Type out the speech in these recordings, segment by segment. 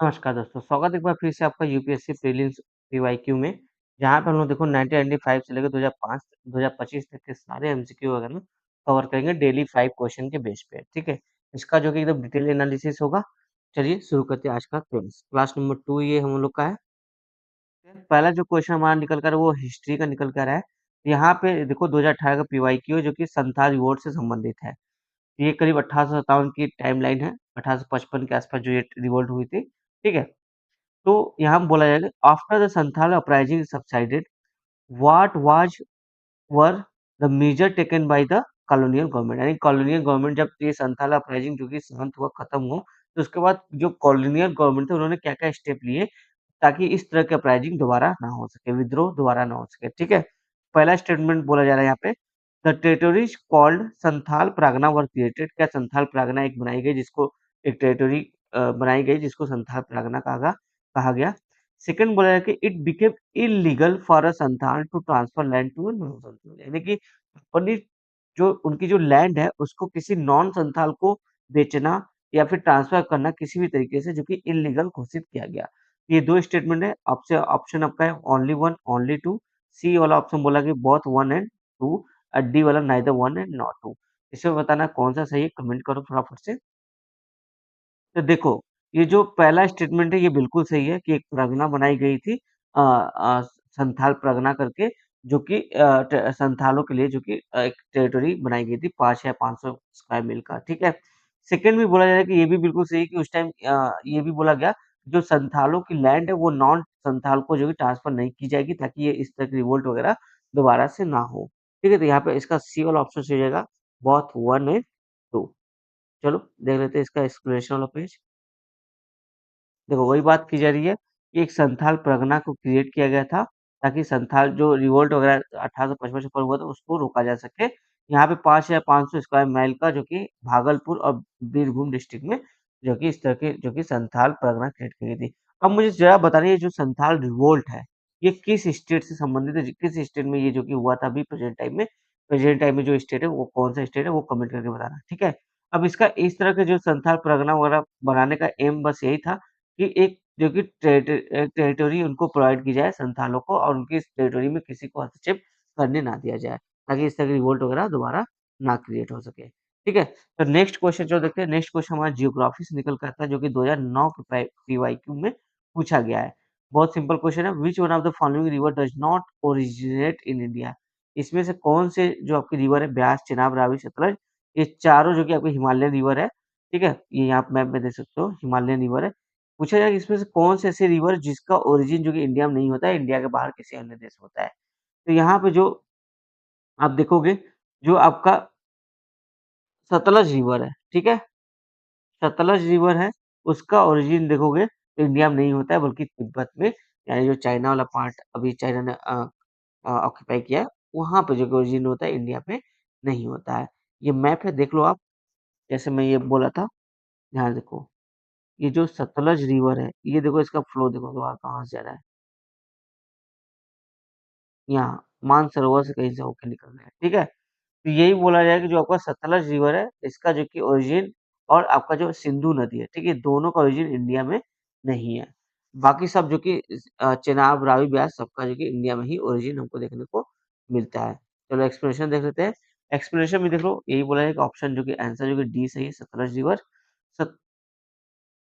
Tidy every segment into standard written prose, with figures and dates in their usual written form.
नमस्कार दोस्तों, स्वागत है एक बार फिर से आपका यूपीएससी प्रीलिम्स पीवाईक्यू में, जहाँ पे हम लोग देखो 1995 से लेकर 2005 2025 तक के सारे एमसीक्यू वगैरह कवर करेंगे डेली 5 क्वेश्चन के बेस पे, ठीक है? इसका जो कि एकदम डिटेल एनालिसिस होगा। चलिए शुरू करते हैं आज का क्लास। क्लास नंबर 2 ये हम लोग का है। पहला जो क्वेश्चन हमारा निकल कर वो हिस्ट्री का निकल कर है। यहाँ पे देखो 2018 का पीवाईक्यू है जो कि संथाल रिवोल्ट से संबंधित है। ये करीब 1857 की टाइमलाइन है, 1855 के आसपास जो ये रिवोल्ट हुई थी, ठीक है? तो यहाँ बोला जाएगा after the Santhal uprising subsided what was were the major taken by the colonial government, यानी कॉलोनियल गवर्नमेंट जब ये संथाल अपराइजिंग जो कि शांत हुआ खत्म हुआ, तो उसके बाद जो कॉलोनियल गवर्नमेंट थे उन्होंने क्या क्या स्टेप लिए ताकि इस तरह के अपराइजिंग दोबारा ना हो सके, विद्रोह दोबारा ना हो सके, ठीक है? पहला स्टेटमेंट बोला जा रहा है यहाँ पे, the territories called Santhal Pargana were created. क्या संथाल प्रागना एक बनाई गई जिसको एक टेरिटोरी बनाई गई जिसको संथाल प्रागना कहा गया। सेकंड बोला है कि it became illegal for a Santhal to transfer land to non Santhal, यानी कि अपनी जो उनकी जो लैंड है उसको किसी नॉन संथाल को बेचना या फिर ट्रांसफर करना किसी भी तरीके से जो कि इलीगल घोषित किया गया। ये दो स्टेटमेंट है। आपसे ऑप्शन आपका है only one only two. C वाला ऑप्शन बोला कि बोथ वन एंड टू और डी वाला neither one and not two. इसमें बताना कौन सा सही है, कमेंट करो फटाफट से। तो देखो, ये जो पहला स्टेटमेंट है ये बिल्कुल सही है कि एक प्रगना बनाई गई थी संथाल प्रगना करके, जो कि संथालों के लिए जो कि एक टेरिटोरी बनाई गई थी 5 या 500 स्क्वायर मील का, ठीक है। सेकंड भी बोला जा रहा है कि ये भी बिल्कुल सही है कि उस टाइम ये भी बोला गया जो संथालों की लैंड है वो नॉन संथाल को जो कि ट्रांसफर नहीं की जाएगी ताकि ये इस तरह की रिवोल्ट वगैरह दोबारा से ना हो, ठीक है। तो यहाँ पे इसका सी वाला ऑप्शन सही हो जाएगा, बोथ 1 एंड 2। चलो देख लेते हैं इसका एक्सप्लेनेशन वाला पेज। देखो वही बात की जा रही है कि एक संथाल परगना को क्रिएट किया गया था ताकि संथाल जो रिवोल्ट वगैरह 1855 से हुआ था उसको रोका जा सके। यहाँ पे 5 या 500 स्क्वायर माइल का जो कि भागलपुर और बीरभूम डिस्ट्रिक्ट में जो कि इस तरह के जो कि संथाल परगना क्रिएट की गई थी। अब मुझे जरा बताइए जो संथाल रिवोल्ट है ये किस स्टेट से संबंधित है, किस स्टेट में ये जो कि हुआ था अभी प्रेजेंट टाइम में जो स्टेट है वो कौन सा स्टेट है वो कमेंट करके बताना, ठीक है। अब इसका इस तरह के जो संथाल परगना वगैरह बनाने का एम बस यही था कि एक जो कि टेरिटरी उनको प्रोवाइड की जाए संथालों को और उनकी इस टेरिटरी में किसी को हस्तक्षेप करने ना दिया जाए, ताकि इस तरह की रिवोल्ट वगैरह दोबारा ना क्रिएट हो सके। ठीक है? तो नेक्स्ट क्वेश्चन जो देखते हैं, नेक्स्ट क्वेश्चन हमारा जियोग्राफी से निकल कर आता है जो कि 2009 के पीवाईक्यू में पूछा गया है। बहुत सिंपल क्वेश्चन है, which one of the following river does not originate in India? इसमें से कौन से जो आपकी रिवर है ब्यास, चेनाब, रावी, सतलज, ये चारों जो कि आपके हिमालयन रिवर है, ठीक है? ये यहाँ पे मैप में देख सकते हो हिमालयन रिवर है। पूछा जाए कि इसमें से कौन से ऐसे रिवर जिसका ओरिजिन जो कि इंडिया में नहीं होता है, इंडिया के बाहर किसी अन्य देश में होता है। तो यहाँ पे जो आप देखोगे, जो आपका सतलज रिवर है, ठीक है? सतलज रिवर है, उसका ओरिजिन देखोगे तो इंडिया में नहीं होता है बल्कि तिब्बत में, यानी जो चाइना वाला पार्ट अभी चाइना ने ऑक्यूपाई किया है, वहाँ पे जो कि ओरिजिन होता है, इंडिया में नहीं होता है। ये मैप है देख लो आप, जैसे मैं ये बोला था, यहाँ देखो। ये जो सतलज रिवर है, ये देखो इसका फ्लो देखो कहाँ से जा रहा है। यहाँ मानसरोवर से कहीं से होके निकल रहा है, ठीक है? तो यही बोला जाए कि जो आपका सतलज रिवर है, इसका जो कि ओरिजिन और आपका जो सिंधु नदी है, ठीक है? दोनों का ओरिजिन इंडिया में नहीं है। बाकी सब जो कि चेनाब, रावी, ब्यास सबका जो कि इंडिया में ही ओरिजिन हमको देखने को मिलता है। चलो एक्सप्लेनेशन देख लेते हैं। एक्सप्लेनेशन में देख लो, यही बोला है कि ऑप्शन जो कि आंसर जो कि डी सही है, सतलज रिवर। सत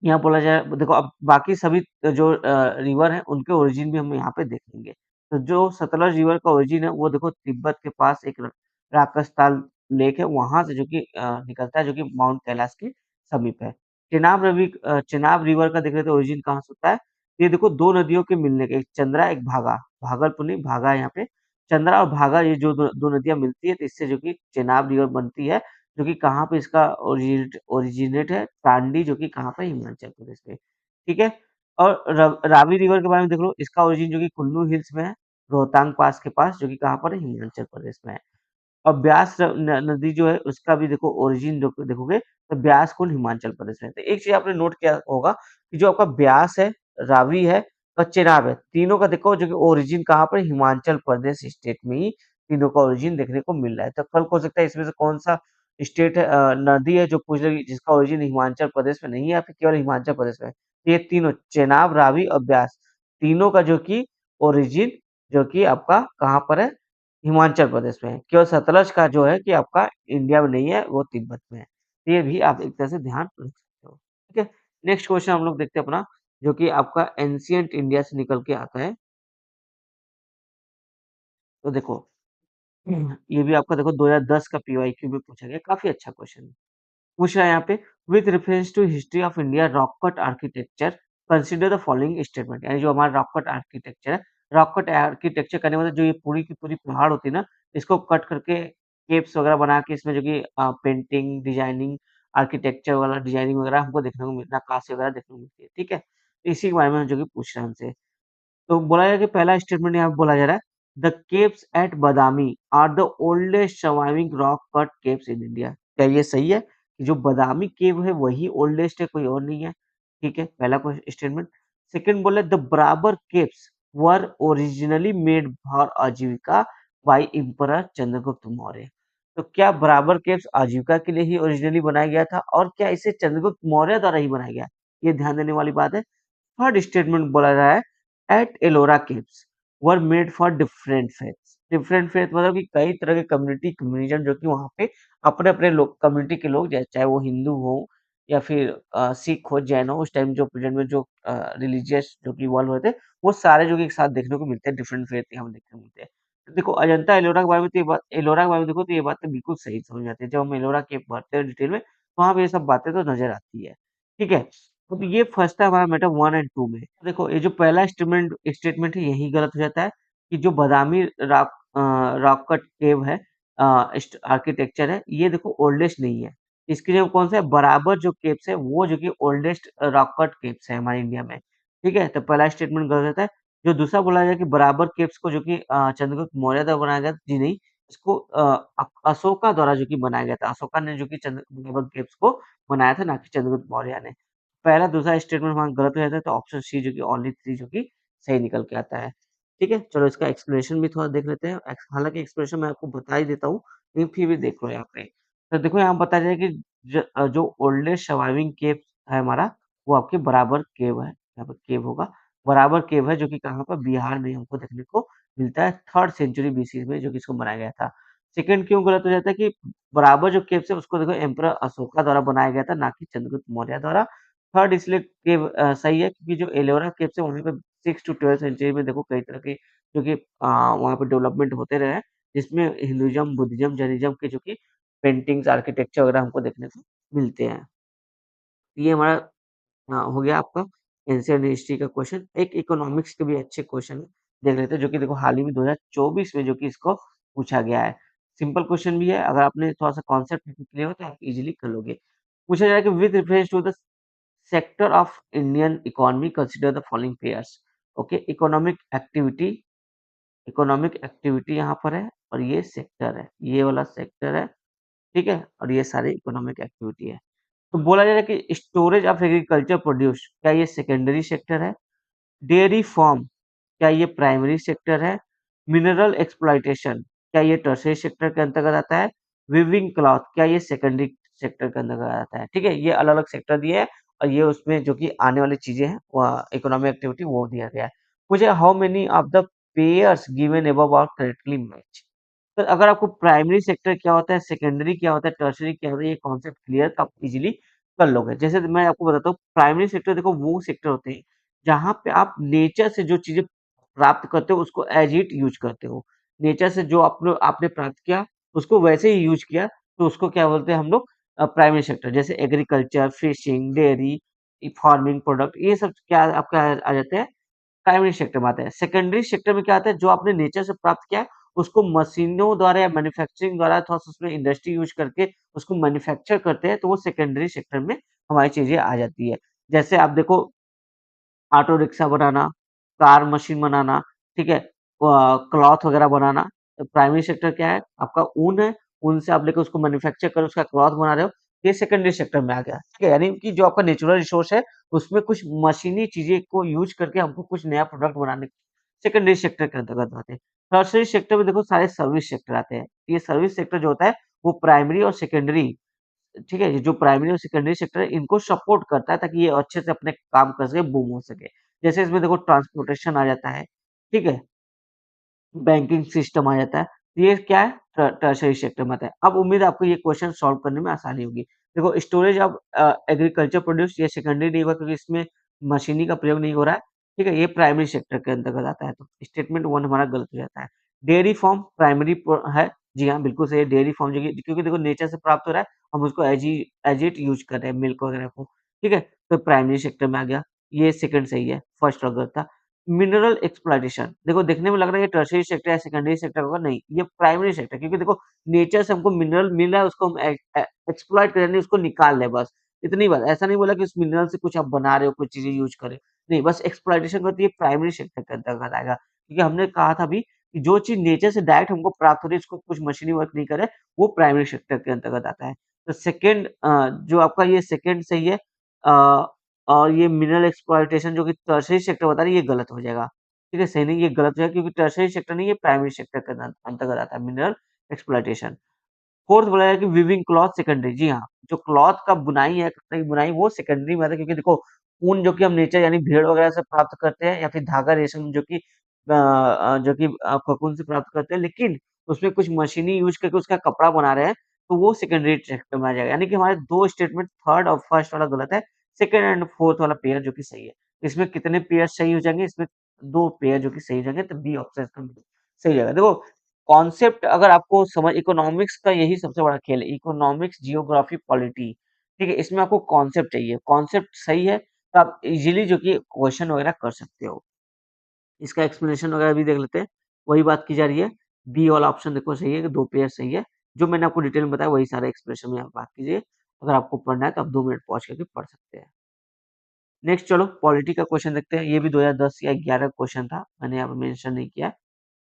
यहाँ बोला जाए देखो अब बाकी सभी जो रिवर हैं उनके ओरिजिन भी हम यहाँ पे देखेंगे। तो जो सतलज रिवर का ओरिजिन है वो देखो तिब्बत के पास एक राकसताल लेक है, वहाँ से जो कि निकलता है जो कि माउंट कैलाश के समीप है। चेनाब रिवर का देख रहे थे ओरिजिन कहाँ से होता है। ये देखो 2 नदियों के मिलने के, एक चंद्रा एक भागा, भागलपुर नहीं भागा है यहाँ पे। चंद्रा और भागा ये जो 2 नदियाँ मिलती है तो इससे जो कि चेनाब रिवर बनती है। जो कि कहाँ पे इसका ओरिजिनेट है, टांडी जो कि कहाँ पे हिमाचल प्रदेश में, ठीक है। और रावी रिवर के बारे में देख लो, इसका ओरिजिन जो कि कुल्लू हिल्स में है, रोहतांग पास के पास जो कि कहाँ पर है, हिमाचल प्रदेश में है। और ब्यास नदी जो है उसका भी देखो ओरिजिन देखोगे तो ब्यास कुंड हिमाचल प्रदेश में है। तो एक चीज आपने नोट किया होगा कि जो आपका ब्यास है, रावी है और चेनाब है, तीनों का देखो जो कि ओरिजिन कहाँ पर है, हिमाचल प्रदेश स्टेट में ही तीनों का ओरिजिन देखने को मिल रहा है। तो कल हो सकता है इसमें से कौन सा स्टेट है, नदी है जो पूछ रही जिसका ओरिजिन हिमाचल प्रदेश में नहीं है या फिर केवल हिमाचल प्रदेश में है। ये तीनों चेनाब, रावी और ब्यास, तीनों का जो कि ओरिजिन जो कि आपका कहाँ पर है? हिमाचल प्रदेश में है। केवल सतलज का जो है कि आपका इंडिया में नहीं है, वो तिब्बत में है। तो ये भी आप एक तरह से ध्यान रख सकते हो। ठीक है? नेक्स्ट क्वेश्चन हम लोग देखते हैं अपना, जो कि आपका एंशिएंट इंडिया से निकल के आता है। तो देखो, ये भी आपका देखो 2010 का पीवाईक्यू में पूछा गया, काफ़ी अच्छा क्वेश्चन है। पूछ रहा है यहाँ पे, with reference to history of India rock cut architecture consider the following statement, यानी जो हमारा रॉक कट आर्किटेक्चर है, रॉक कट आर्किटेक्चर करने मतलब जो ये पूरी की पूरी पहाड़ होती है ना, इसको कट करके केव्स वगैरह बना के इसमें जो कि पेंटिंग डिजाइनिंग आर्किटेक्चर वाला डिजाइनिंग वगैरह हमको देखने को मिलता है, नक्काशी वगैरह देखने को मिलती है। ठीक है, तो इसी के बारे में जो कि पूछ रहे हैं हमसे। तो बोला गया कि पहला स्टेटमेंट यहाँ पे बोला जा रहा है, the caves at Badami are the oldest surviving rock cut caves in India. क्या ये सही है कि जो बादामी केव है वही ओल्डेस्ट है, कोई और नहीं है? ठीक है, पहला स्टेटमेंट। सेकंड बोले, द बराबर caves were originally made for आजीविका बाय एम्परर चंद्रगुप्त मौर्य। तो क्या बराबर केव्स आजीविका के लिए ही ओरिजिनली बनाया गया था, और क्या इसे चंद्रगुप्त मौर्य द्वारा ही बनाया गया? ये ध्यान देने वाली बात है। थर्ड स्टेटमेंट बोला रहा है, at Ellora caves were made for different faiths. Different faith मतलब कि कई तरह के कम्युनिटी कम्युनिज्म जो कि वहाँ पे अपने-अपने लोग कम्युनिटी के लोग चाहे वो हिंदू हो या फिर सिख हो, जैन हो, उस टाइम जो प्रेजेंट में जो रिलीजियस जो कि इवॉल्व हुए थे, वो सारे जो कि एक साथ देखने को मिलते हैं, डिफरेंट फेथ यहाँ देखने को मिलते हैं। तो देखो अजंता एलोरा के बारे में तो ये बात एलोरा के बारे में देखो तो ये बात तो बिल्कुल सही समझ आती है। जब हम एलोरा केव पढ़ते हैं डिटेल में, तो वहाँ पे ये सब बातें तो नज़र आती है। ठीक है? तो ये फँसता है हमारा मैटर 1 एंड 2 में। देखो ये जो पहला स्टेटमेंट है यही गलत हो जाता है कि जो बादामी रॉक कट केव है आर्किटेक्चर है, ये देखो ओल्डेस्ट नहीं है। इसकी जगह कौन सा है, बराबर जो केव्स है वो जो कि ओल्डेस्ट रॉक कट केव्स है हमारे इंडिया में। ठीक है? तो पहला स्टेटमेंट गलत रहता है। जो दूसरा बोला गया कि बराबर केव्स को जो कि चंद्रगुप्त मौर्य द्वारा बनाया गया था, जी नहीं, इसको अशोका द्वारा जो कि बनाया गया था। अशोका ने जो कि बराबर केव्स को बनाया था, ना कि चंद्रगुप्त मौर्य ने। पहला दूसरा स्टेटमेंट वहाँ गलत हो जाता है, तो ऑप्शन सी जो कि ओनली 3 जो कि सही निकल के आता है। ठीक है? चलो इसका एक्सप्लेनेशन भी थोड़ा देख लेते हैं। हालाँकि एक्सप्लेनेशन मैं आपको बता ही देता हूँ, लेकिन फिर भी देख लो यहाँ पे। तो देखो यहाँ बताया जाए कि जो ओल्डेस्ट सर्वाइविंग केव है हमारा, वो आपके बराबर केव है। यहाँ पे केव होगा। बराबर केव है जो कि कहाँ पर बिहार में हमको देखने को मिलता है 3rd सेंचुरी बीसी में जो कि इसको बनाया गया था। सेकंड क्यों गलत हो जाता है कि बराबर जो केव्स है उसको देखो एम्परर अशोका द्वारा बनाया गया था, ना कि चंद्रगुप्त मौर्य द्वारा। थर्ड इसलिए केव सही है क्योंकि जो एलोरा केव्स है वहाँ पे 6 टू 12th सेंचुरी में देखो कई तरह के जो कि वहाँ पे डेवलपमेंट होते रहे हैं, जिसमें हिंदुइज़्म, बुद्धिज़्म, जैनिज़्म के जो कि पेंटिंग्स, आर्किटेक्चर वगैरह हमको देखने को मिलते हैं। ये हमारा हो गया आपका एंशिएंट हिस्ट्री का क्वेश्चन। एक इकोनॉमिक्स के भी अच्छे क्वेश्चन देख लेते हैं जो कि देखो हाल ही में 2024 में जो कि इसको पूछा गया है। सिंपल क्वेश्चन भी है, अगर आपने थोड़ा-सा कॉन्सेप्ट क्लियर हो तो आप इज़िली कर लोगे। पूछा जा रहा है कि with reference to the sector of Indian economy consider the following pairs. Okay, economic activity यहाँ पर है और ये सेक्टर है, ये वाला सेक्टर है, ठीक है? और ये सारी इकोनॉमिक एक्टिविटी है। तो बोला जा रहा है कि स्टोरेज ऑफ एग्रीकल्चर प्रोड्यूस, क्या ये सेकेंडरी सेक्टर है? डेयरी फार्म, क्या ये प्राइमरी सेक्टर है? मिनरल एक्सप्लॉइटेशन, क्या ये टर्शियरी सेक्टर के अंतर्गत आता है? वीविंग क्लॉथ, क्या ये सेकेंडरी सेक्टर के अंतर्गत आता है? ठीक है, ये अलग-अलग सेक्टर दिए हैं और ये उसमें जो कि आने वाली चीज़ें हैं इकोनॉमिक एक्टिविटी वो दिया गया है। मुझे how many of the pairs given above are correctly match. तो अगर आपको प्राइमरी सेक्टर क्या होता है, सेकेंडरी क्या होता है, टर्शियरी क्या होता है, ये कॉन्सेप्ट क्लियर तो आप इज़िली कर लोगे। जैसे मैं आपको बताता हूँ, प्राइमरी सेक्टर देखो वो सेक्टर होते हैं जहाँ पे आप नेचर से जो चीज़ें प्राप्त करते हो उसको एज़ इट यूज़ करते हो। नेचर से जो आपने प्राप्त किया उसको वैसे ही यूज़ किया, तो उसको क्या बोलते हैं हम लोग प्राइमरी सेक्टर। जैसे agriculture, fishing, dairy, farming product, ये सब क्या आपका आ जाते हैं प्राइमरी सेक्टर में आता है। सेकेंडरी सेक्टर में क्या आता है, जो आपने नेचर से प्राप्त किया है उसको मशीनों द्वारा या मैन्युफैक्चरिंग द्वारा थोड़ा-सा उसमें इंडस्ट्री यूज़ करके उसको मैन्युफैक्चर करते हैं, तो वो सेकेंडरी सेक्टर में हमारी चीज़ें आ जाती है। जैसे आप देखो ऑटो रिक्शा बनाना, कार मशीन बनाना, ठीक है? क्लॉथ वगैरह बनाना। प्राइमरी सेक्टर क्या है? आपका ऊन है, ऊन से आप लेके उसको मैन्युफैक्चर कर उसका क्लॉथ बना रहे हो, ये सेकेंडरी सेक्टर में आ गया, ठीक है? यानी कि जो आपका नेचुरल रिसोर्स है, उसमें कुछ मशीनी चीज़ें को यूज़ करके हमको कुछ नया प्रोडक्ट बनाने सेकेंडरी सेक्टर के अंतर्गत आते हैं। टर्शियरी सेक्टर में देखो सारे सर्विस सेक्टर आते हैं। ये सर्विस सेक्टर जो होता है, वो प्राइमरी और सेकेंडरी ठीक है? जो प्राइमरी और सेकेंडरी सेक्टर है इनको सपोर्ट करता है ताकि ये अच्छे से अपने काम कर सके, बूम हो सके। जैसे इसमें देखो ट्रांसपोर्टेशन आ जाता है, ठीक है? बैंकिंग सिस्टम आ जाता है। ये क्या है? टर्शियरी सेक्टर में आता है। अब उम्मीद है आपको ये क्वेश्चन सॉल्व करने में आसानी होगी। देखो स्टोरेज ऑफ एग्रीकल्चर प्रोड्यूस ये सेकेंडरी नहीं होगा क्योंकि इसमें मशीनरी का प्रयोग नहीं हो रहा है। ठीक है? ये प्राइमरी सेक्टर के अंतर्गत आता है। तो स्टेटमेंट 1 हमारा गलत हो जाता है। डेयरी फार्म प्राइमरी है। जी हाँ, बिल्कुल सही है। डेयरी फार्म जो कि क्योंकि देखो नेचर से प्राप्त हो रहा है, हम उसको एज़ इट यूज़ कर रहे हैं मिल्क वगैरह को। ठीक है? तो प्राइमरी सेक्टर में आ गया। ये सेकंड सही है, फर्स्ट और गलत था। मिनरल एक्सप्लॉइटेशन देखो देखने में लग रहा है ये टर्शियरी सेक्टर या सेकेंडरी सेक्टर होगा, नहीं ये प्राइमरी सेक्टर क्योंकि देखो नेचर से हमको मिनरल मिल रहा है उसको हम एक्सप्लॉइट कर रहे हैं उसको निकाल रहे हैं बस इतनी बात ऐसा नहीं बोला कि उस मिनरल से कुछ आप बना रहे हो कुछ चीजें यूज करें नहीं बस एक्सप्लॉइटेशन करती है प्राइमरी सेक्टर के अंतर्गत आएगा क्योंकि हमने कहा था अभी कि जो चीज नेचर से डायरेक्ट हमको प्राप्त हो रही है इसको कुछ मशीनी वर्क नहीं करे वो प्राइमरी सेक्टर के अंतर्गत आता है तो सेकेंड जो आपका ये सेकेंड सही है और ये मिनरल एक्सप्लॉइटेशन जो कि टर्शियरी सेक्टर बता रही है ये गलत हो जाएगा। ठीक है, सही नहीं ये गलत हो जाएगा क्योंकि टर्शियरी सेक्टर नहीं ये प्राइमरी सेक्टर के अंतर्गत आता है मिनरल एक्सप्लॉइटेशन। फोर्थ बोला है कि वीविंग क्लॉथ सेकेंडरी जी हाँ, जो क्लॉथ का बुनाई है कपड़े की बुनाई वो सेकेंडरी में आता है क्योंकि देखो ऊन जो कि हम नेचर यानी भेड़ वगैरह से प्राप्त करते हैं या फिर धागा रेशम जो कि कोकून से प्राप्त करते हैं लेकिन उसमें कुछ मशीनी यूज करके उसका कपड़ा बना रहे हैं तो वो सेकेंडरी सेक्टर में आ जाएगा यानी कि हमारे दो स्टेटमेंट थर्ड और फर्स्ट वाला गलत है सेकेंड एंड फोर्थ वाला पेयर जो कि सही है इसमें कितने पेयर सही हो जाएंगे इसमें दो पेयर जो कि सही हो जाएंगे तो बी ऑप्शन इसका सही हो जाएगा देखो कॉन्सेप्ट अगर आपको समझ इकोनॉमिक्स का यही सबसे बड़ा खेल है इकोनॉमिक्स जियोग्राफी पॉलिटी ठीक है इसमें आपको कॉन्सेप्ट चाहिए कॉन्सेप्ट सही है तो आप इजीली जो कि क्वेश्चन वगैरह कर सकते हो इसका एक्सप्लेनेशन वगैरह भी देख लेते हैं वही बात की जा रही है बी वाला ऑप्शन देखो सही है कि दो पेयर सही है जो मैंने आपको डिटेल में बताया वही सारा एक्सप्लेनेशन में आप बात कीजिए अगर आपको पढ़ना है तो आप 2 मिनट पहुंच करके पढ़ सकते हैं नेक्स्ट चलो पॉलिटी का क्वेश्चन देखते हैं ये भी 2010 या 11 क्वेश्चन था मैंने यहाँ पे मेंशन नहीं किया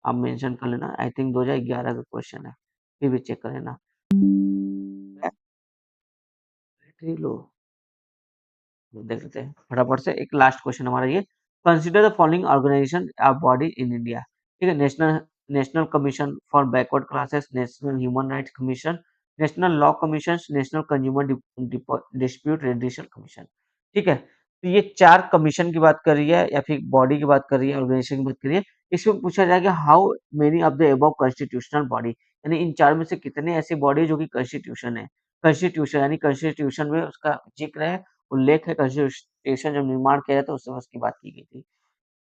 आप मेंशन कर लेना आई थिंक 2011 का क्वेश्चन है फिर भी चेक कर लेना बैटरी लो देख लेते हैं फटाफट से एक लास्ट क्वेश्चन हमारा ये consider the following organisation are body in India ठीक है national national commission for backward classes national human rights commission national law commission national consumer dispute radiation commission ठीक है तो ये चार कमीशन की बात कर रही है या फिर बॉडी की बात कर रही है ऑर्गेनाइजेशन की बात कर रही है इसमें पूछा जाएगा how many of the above constitutional body यानी इन चार में से कितने ऐसी बॉडी जो कि कॉन्स्टिट्यूशन है कॉन्स्टिट्यूशन यानी कॉन्स्टिट्यूशन में उसका जिक्र है उल्लेख है कॉन्स्टिट्यूशन जब निर्माण किया जाता है उस समय उसकी बात की गई थी।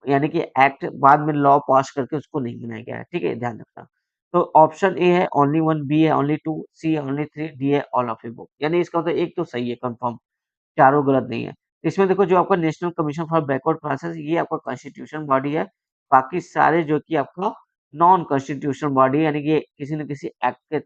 यानी कि एक्ट बाद में लॉ पास करके उसको नहीं बनाया गया है, ठीक है? ध्यान रखना। तो ऑप्शन ए है ओनली 1, बी है ओनली 2, सी है ओनली 3, डी है ऑल ऑफ अबव। यानी इसका मतलब एक तो सही है कंफर्म, चारों गलत नहीं है। इसमें देखो जो आपका national commission for backward classes ये आपका कॉन्स्टिट्यूशन बॉडी है। बाकी सारे जो कि आपका नॉन कॉन्स्टिट्यूशनल बॉडी है यानी कि किसी न किसी एक्ट के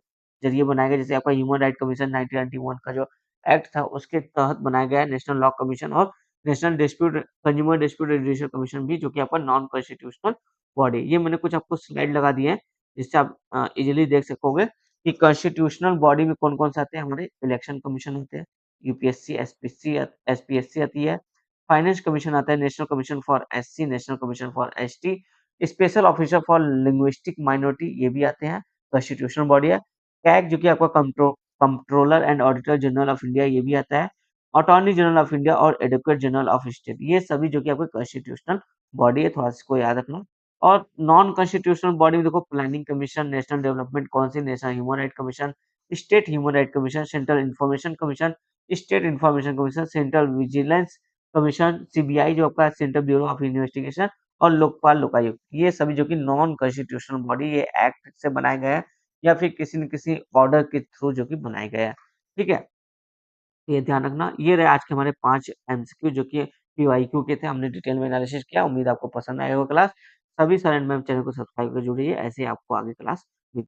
ज़रिए बनाया गया जैसे आपका ह्यूमन राइट कमीशन 1991 का जो एक्ट था उसके तहत बनाया गया है नेशनल लॉ कमीशन और national dispute consumer dispute resolution commission भी जो कि आपका नॉन कॉन्स्टिट्यूशनल बॉडी है। ये मैंने कुछ आपको स्लाइड लगा दिए हैं जिससे आप इज़िली देख सकोगे कि कॉन्स्टिट्यूशनल बॉडी में कौन-कौन से आते हैं हमारे इलेक्शन कमीशन होते हैं। यूपीएससी, एसपीएससी आती है, फाइनेंस कमीशन आता है, national commission for SC, national commission for ST, special officer for linguistic minority ये भी आते हैं, कॉन्स्टिट्यूशनल बॉडी है। कैग जो कि आपका controller and auditor general of India ये भी आता है, अटॉर्नी जनरल ऑफ इंडिया और एडवोकेट जनरल ऑफ स्टेट ये सभी जो कि आपके कॉन्स्टिट्यूशनल बॉडी है, थोड़ा सा इसको याद रखना। और नॉन कॉन्स्टिट्यूशनल बॉडी में देखो planning commission, national development council, national human right commission, state human right commission, central information commission, state information commission, central vigilance commission, CBI जो आपका सेंट्रल ब्यूरो ऑफ इन्वेस्टिगेशन और लोकपाल लोकायुक्त ये सभी जो कि नॉन कॉन्स्टिट्यूशनल बॉडी ये एक्ट से बनाए गए हैं या फिर किसी न किसी ऑर्डर के थ्रू जो कि बनाए गए हैं ठीक है ये ध्यान रखना ये रहे आज के हमारे 5 एमसीक्यू जो कि पीवाईक्यू के थे हमने डिटेल में एनालिसिस किया उम्मीद आपको पसंद आएगा क्लास सभी सर एंड मैम चैनल को सब्सक्राइब कर जुड़िए ऐसे ही आपको आगे क्लास